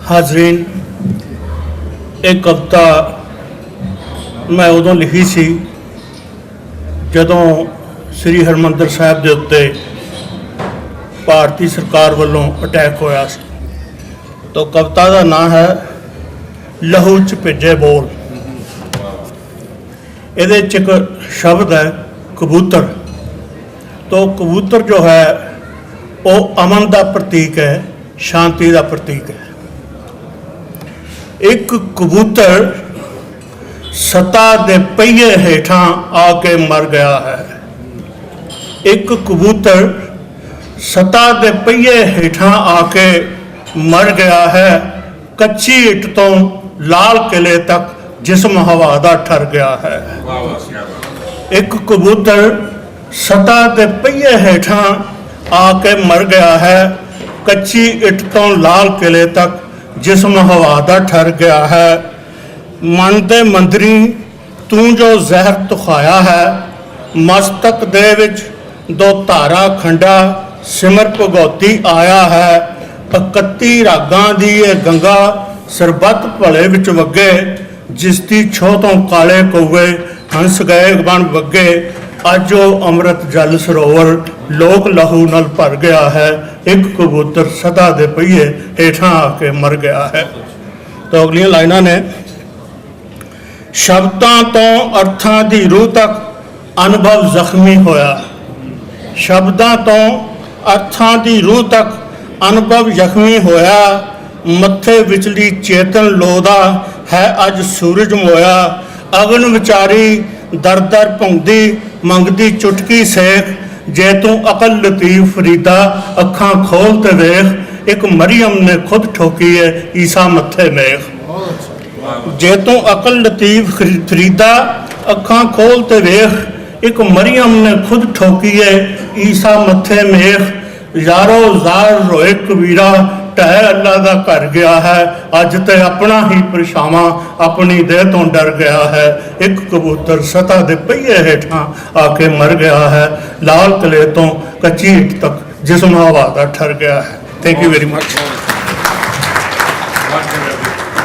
हाजरीन, एक कविता मैं उदों लिखी सी जदों श्री हरमंदिर साहिब के उत्ते भारतीय सरकार वालों अटैक होया सी। तो कविता का नाम है लहू च भेजे बोल। ये एक शब्द है कबूतर। तो कबूतर जो है वो अमन का प्रतीक है, शांति का प्रतीक है। एक कबूतर सत्ता दे पहिए हेठां आके मर गया है। एक कबूतर सत्ता दे पहिए हेठां आके मर गया है। कच्ची इट तो लाल किले तक जिस्म हवा दा ठर गया है। एक कबूतर सत्ता दे पहिए हेठां आके मर गया है। कच्ची इट तो लाल किले तक जिस्म हवा दा ठर गया है। मन दे मंदरी तू जो जहर तुखाया है। मस्तक दे विच दो धारा खंडा सिमर भगौती आया है। 31 रागां दी ये गंगा सरबत भले विच वगे। जिसदी छो तो काले कौवे हंस गए बन वगे। अज वो अमृत जल सरोवर लोक लहू नल भर गया है। एक कबूतर सदा दे पहिए हेठां आके मर गया है। तो अगलियां लाइनां ने, शब्दां तो अर्थां दी रूह तक अनुभव जख्मी होया। शब्दां तो अर्थां दी रूह तक अनुभव जख्मी होया। मत्थे विचली चेतन लोदा है अज सूरज मोया। अगन विचारी दर दर भौंदी मंगदी चुटकी सेख। जे तू अकल लतीफ फरीदा अखां खोल ते वेख। एक मरियम ने खुद ठोकी है ईसा मत्थे मेख। जे तू अकल लतीफ फरीदा अखां खोल ते वेख। एक मरियम ने खुद ठोकी है ईसा मत्थे मेख। यारो जार रोए कबीरा ढह अल्लाह दा घर गया है। अज ते अपना ही परछावां अपनी देह तो डर गया है। एक कबूतर सता दे पहिए हेठां आके मर गया है। लाल किले तो कच्ची ईट तक जिस्म हवा दा ठर गया है। Thank you very much.